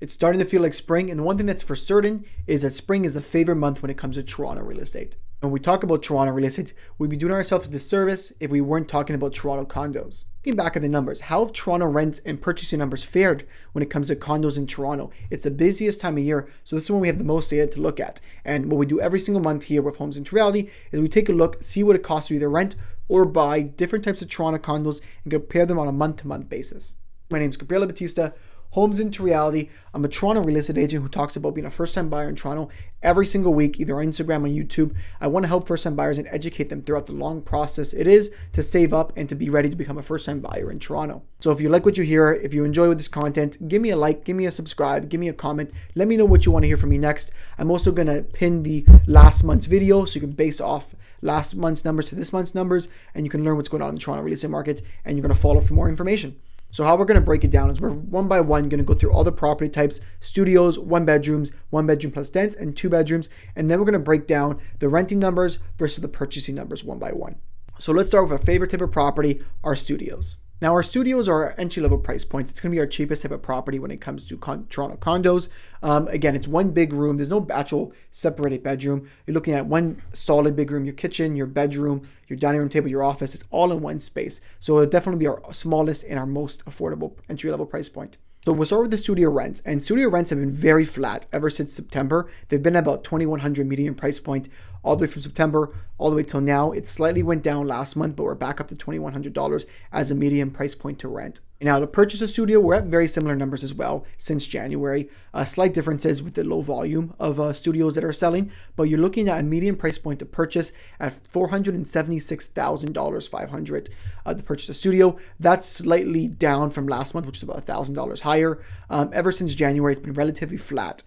It's starting to feel like spring, and the one thing that's for certain is that spring is the favorite month when it comes to Toronto real estate. When we talk about Toronto real estate, we'd be doing ourselves a disservice if we weren't talking about Toronto condos. Looking back at the numbers, how have Toronto rents and purchasing numbers fared when it comes to condos in Toronto? It's the busiest time of year, so this is when we have the most data to look at. And what we do every single month here with Homes into Reality is we take a look, see what it costs to either rent or buy different types of Toronto condos and compare them on a month-to-month basis. My name is Gabriela Batista, Homes into Reality. I'm a Toronto real estate agent who talks about being a first-time buyer in Toronto every single week, either on Instagram or YouTube. I want to help first-time buyers and educate them throughout the long process it is to save up and to be ready to become a first-time buyer in Toronto. So if you like what you hear, if you enjoy this content, give me a like, give me a subscribe, give me a comment. Let me know what you want to hear from me next. I'm also going to pin the last month's video so you can base off last month's numbers to this month's numbers, and you can learn what's going on in the Toronto real estate market, and you're going to follow for more information. So how we're going to break it down is we're one by one going to go through all the property types: studios, 1 bedrooms, 1 bedroom plus dens, and 2 bedrooms. And then we're going to break down the renting numbers versus the purchasing numbers one by one. So let's start with our favorite type of property, our studios. Now, our studios are our entry-level price points. It's going to be our cheapest type of property when it comes to Toronto condos. Again, it's one big room. There's no actual separated bedroom. You're looking at one solid big room, your kitchen, your bedroom, your dining room table, your office. It's all in one space. So it'll definitely be our smallest and our most affordable entry-level price point. So we'll start with the studio rents, and studio rents have been very flat ever since September. They've been about $2,100 median price point all the way from September all the way till now. It slightly went down last month, but we're back up to $2,100 as a median price point to rent. Now, to purchase a studio, we're at very similar numbers as well since January. Slight differences with the low volume of studios that are selling, but you're looking at a median price point to purchase at $476,500 to purchase a studio. That's slightly down from last month, which is about $1,000 higher. Ever since January, it's been relatively flat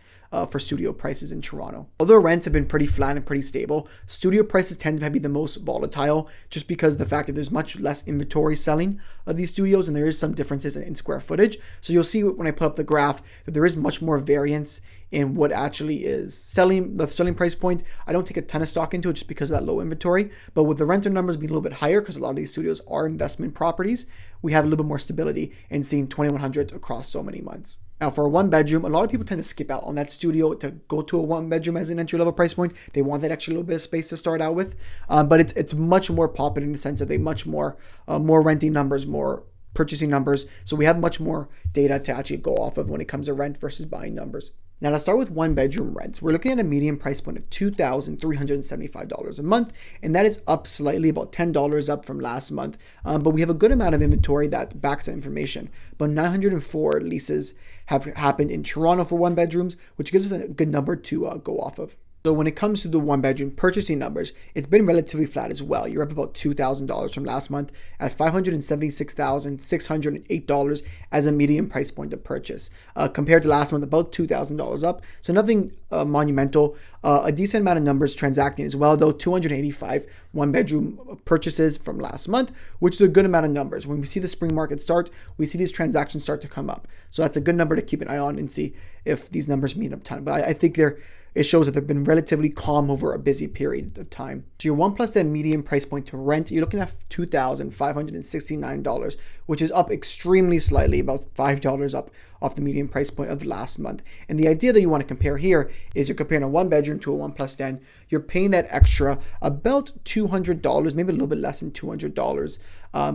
for studio prices in Toronto. Although rents have been pretty flat and pretty stable, studio prices tend to be the most volatile just because of the fact that there's much less inventory selling of these studios, and there is some differences in square footage. So you'll see when I put up the graph that there is much more variance in what actually is selling, the selling price point. I don't take a ton of stock into it just because of that low inventory, but with the renter numbers being a little bit higher because a lot of these studios are investment properties, we have a little bit more stability in seeing $2,100 across so many months. Now, for a 1 bedroom, a lot of people tend to skip out on that studio to go to a 1 bedroom as an entry level price point. They want that extra little bit of space to start out with, but it's much more popular in the sense that they much more renting numbers, more purchasing numbers. So we have much more data to actually go off of when it comes to rent versus buying numbers. Now, to start with 1 bedroom rents, we're looking at a median price point of $2,375 a month, and that is up slightly, about $10 up from last month. But we have a good amount of inventory that backs that information. But 904 leases have happened in Toronto for 1 bedrooms, which gives us a good number to go off of. So when it comes to the 1 bedroom purchasing numbers, it's been relatively flat as well. You're up about $2,000 from last month at $576,608 as a median price point to purchase. Compared to last month, about $2,000 up. So nothing monumental. A decent amount of numbers transacting as well, though 285 1 bedroom purchases from last month, which is a good amount of numbers. When we see the spring market start, we see these transactions start to come up. So that's a good number to keep an eye on and see if these numbers mean a ton. But I think it shows that they've been relatively calm over a busy period of time. So your 1 plus 10 median price point to rent, you're looking at $2,569, which is up extremely slightly, about $5 up off the median price point of last month. And the idea that you want to compare here is you're comparing a 1 bedroom to a 1 plus 10. You're paying that extra about $200, maybe a little bit less than $200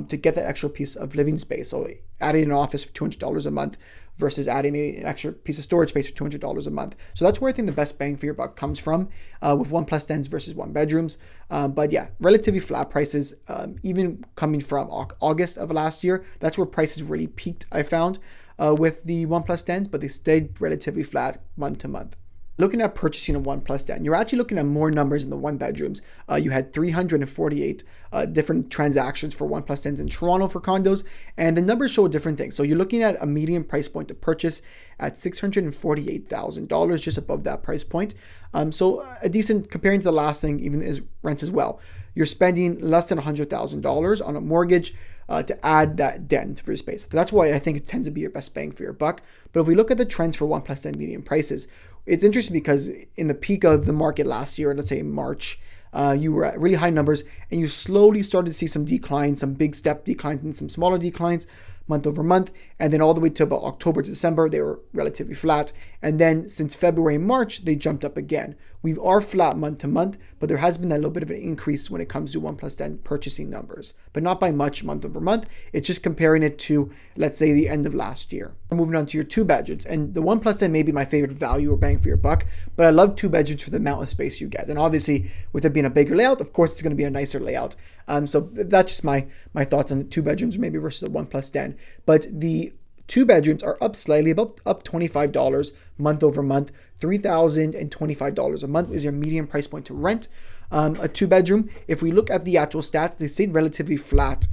to get that extra piece of living space. So adding an office for $200 a month versus adding an extra piece of storage space for $200 a month. So that's where I think the best bang for your buck comes from with 1 plus 10s versus 1 bedrooms. But yeah, relatively flat prices, even coming from August of last year. That's where prices really peaked, I found, with the 1 plus 10s, but they stayed relatively flat month to month. Looking at purchasing a 1 plus 10, you're actually looking at more numbers in the 1 bedrooms. You had 348 different transactions for 1 plus 10s in Toronto for condos, and the numbers show different things. So you're looking at a median price point to purchase at $648,000, just above that price point. So a decent, comparing to the last thing, even is rents as well. You're spending less than $100,000 on a mortgage to add that den for your space. So that's why I think it tends to be your best bang for your buck. But if we look at the trends for 1 plus 10 median prices, it's interesting because in the peak of the market last year, let's say March, you were at really high numbers and you slowly started to see some declines, some big step declines and some smaller declines. month over month. And then all the way to about October to December, they were relatively flat. And then since February and March, they jumped up again. We are flat month to month, but there has been a little bit of an increase when it comes to 1+10 purchasing numbers, but not by much month over month. It's just comparing it to, let's say, the end of last year. We're moving on to your 2 bedrooms, and the 1+10 may be my favorite value or bang for your buck, but I love 2 bedrooms for the amount of space you get. And obviously, with it being a bigger layout, of course, it's going to be a nicer layout. So that's just my thoughts on 2 bedrooms maybe versus a 1+10. But the 2 bedrooms are up slightly, about up $25 month over month. $3,025 a month is your median price point to rent a 2 bedroom. If we look at the actual stats, they stayed relatively flat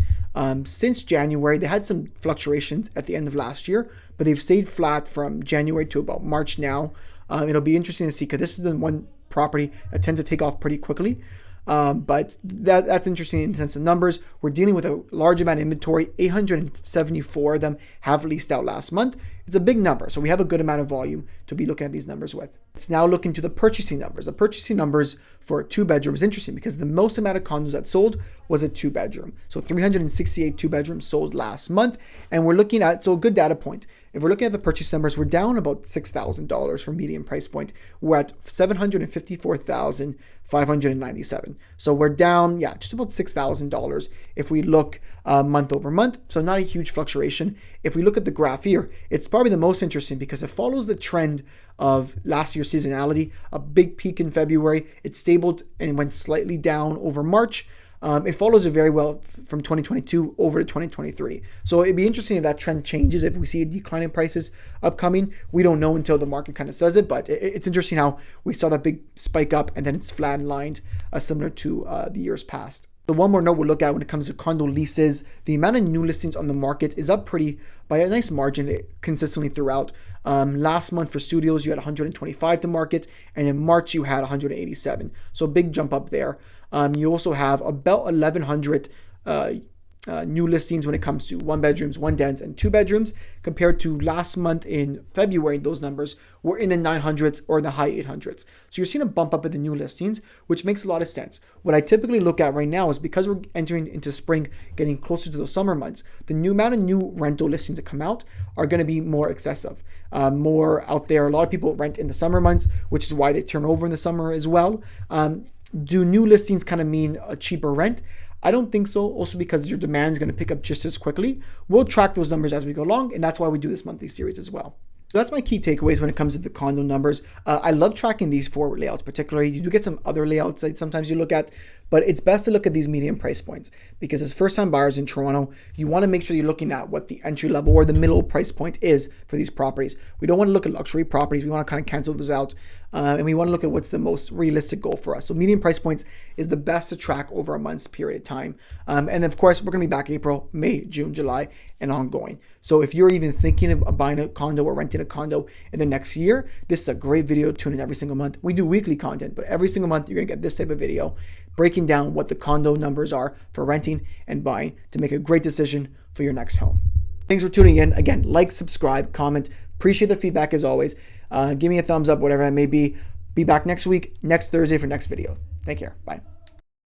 since January. They had some fluctuations at the end of last year, but they've stayed flat from January to about March now. It'll be interesting to see because this is the one property that tends to take off pretty quickly. But that's interesting in the sense of numbers. We're dealing with a large amount of inventory. 874 of them have leased out last month. It's a big number, so we have a good amount of volume to be looking at these numbers with. Let's now look into the purchasing numbers. The purchasing numbers for a 2 bedroom is interesting because the most amount of condos that sold was a 2 bedroom. So 368 2 bedrooms sold last month, and we're looking at, so a good data point. If we're looking at the purchase numbers, we're down about $6,000 for median price point. We're at $754,597. So we're down, just about $6,000 if we look month over month. So not a huge fluctuation. If we look at the graph here, it's probably the most interesting because it follows the trend of last year's seasonality. A big peak in February, it stabled and went slightly down over March. It follows it very well from 2022 over to 2023. So it'd be interesting if that trend changes, if we see a decline in prices upcoming. We don't know until the market kind of says it, but it's interesting how we saw that big spike up and then it's flatlined, similar to the years past. So one more note we'll look at when it comes to condo leases, the amount of new listings on the market is up by a nice margin consistently throughout. Last month for studios, you had 125 to market, and in March you had 187. So a big jump up there. You also have about 1,100 new listings when it comes to 1 bedrooms, 1 dens, and 2 bedrooms, compared to last month in February. Those numbers were in the 900s or in the high 800s. So you're seeing a bump up in the new listings, which makes a lot of sense. What I typically look at right now is because we're entering into spring, getting closer to the summer months, the new amount of new rental listings that come out are going to be more excessive, more out there. A lot of people rent in the summer months, which is why they turn over in the summer as well. Do new listings kind of mean a cheaper rent? I don't think so, also because your demand is going to pick up just as quickly. We'll track those numbers as we go along, and that's why we do this monthly series as well. So that's my key takeaways when it comes to the condo numbers. I love tracking these 4 layouts particularly. You do get some other layouts that sometimes you look at, but it's best to look at these median price points because as first-time buyers in Toronto, you want to make sure you're looking at what the entry level or the middle price point is for these properties. We don't want to look at luxury properties. We want to kind of cancel those out. And we want to look at what's the most realistic goal for us. So median price points is the best to track over a month's period of time. And of course, we're going to be back April, May, June, July, and ongoing. So if you're even thinking of buying a condo or renting a condo in the next year, this is a great video to tune in every single month. We do weekly content, but every single month you're going to get this type of video breaking down what the condo numbers are for renting and buying to make a great decision for your next home. Thanks for tuning in. Again, like, subscribe, comment. Appreciate the feedback as always. Give me a thumbs up, whatever it may be. Be back next week, next Thursday for next video. Take care. Bye.